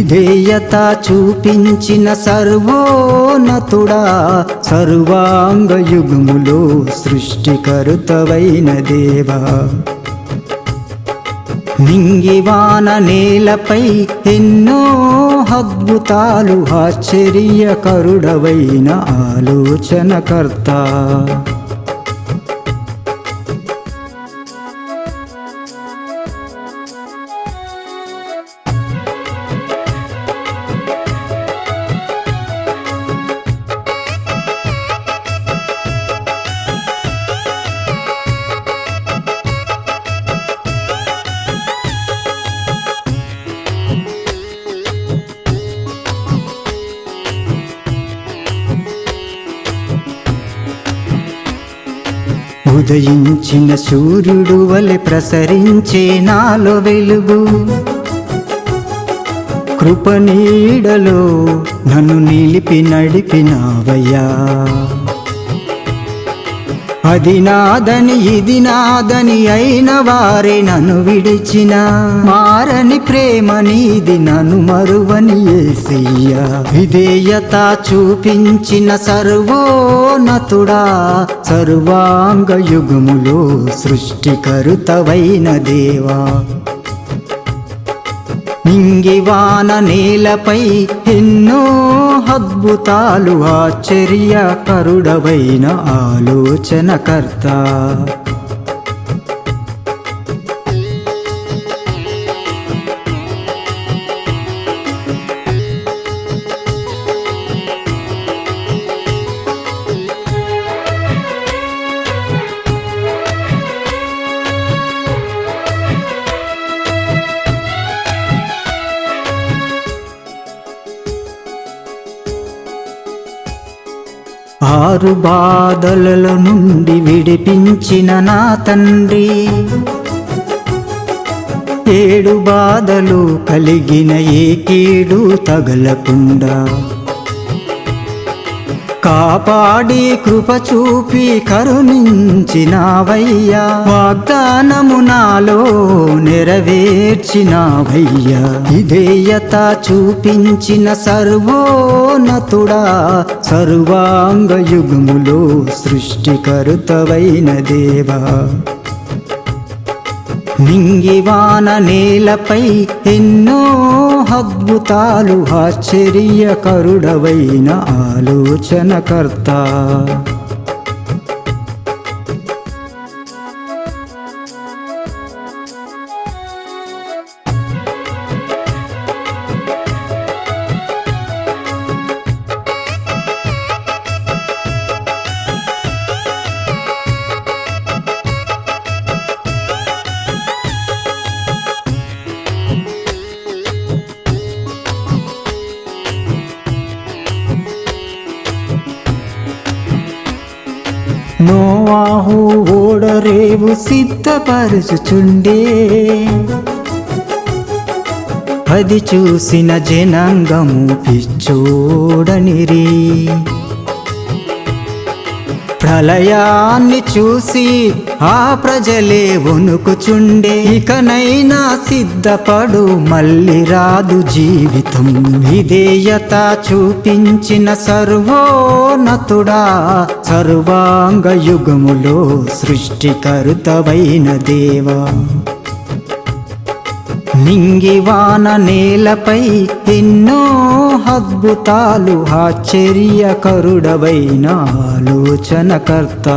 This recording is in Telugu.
విధేయత చూపించిన సర్వోన్నతుడా, సర్వాంగ యుగములో సృష్టికర్తవైన దేవా, నింగివాన నేలపై ఎన్నో అద్భుతాలు ఆశ్చర్యకరుడవైన ఆలోచనకర్త, ఉదయించిన సూర్యుడు వలె ప్రసరించే నాలో వెలుగు, కృపనీడలో నన్ను నిలిపి నడిపినావయ్యా. అది నాదని ఇది నాదని అయిన వారే నన్ను విడిచిన, మారని ప్రేమ నీది నన్ను మరువని యేసయ్యా. విధేయత చూపించిన సర్వోన్నతుడా, సర్వాంగ యుగములో సృష్టికర్తవైన దేవా, నింగివాన నేలపై ఎన్నో అద్భుతాలు ఆశ్చర్యకరుడవైన ఆలోచనకర్త, ఆరు బాధల నుండి విడిపించిన నా తండ్రి, ఏడు బాధలు కలిగిన ఏ కీడు తగలకుండా కాపాడి కృప చూపి కరుణించినావయ్యా. వాగ్దానము నాలో నెరవేర్చినావయ్యా. విధేయత చూపించిన సర్వోన్నతుడా, సర్వాంగ యుగములో సృష్టికర్తవైన దేవా, నింగివాన నేలపై ఎన్నో అద్భుతాలు ఆశ్చర్యకరుడవైన ఆలోచనకర్త, నోవాహు ఓడరేవు సిద్ధపరచుచుండే, అది చూసిన జనాంగము పిచ్చోడనిరి. ప్రళయాన్ని చూసి ఆ ప్రజలే వణుకుచుండే, ఇకనైనా సిద్ధపడు మళ్ళీ రాదు జీవితం. విధేయత చూపించిన సర్వోన్నతుడా, సర్వాంగ యుగములో సృష్టికర్తవైన దేవా, నింగివాన నేలపై ఎన్నో అద్భుతాలు ఆశ్చర్యకరుడవైన ఆలోచనకర్త.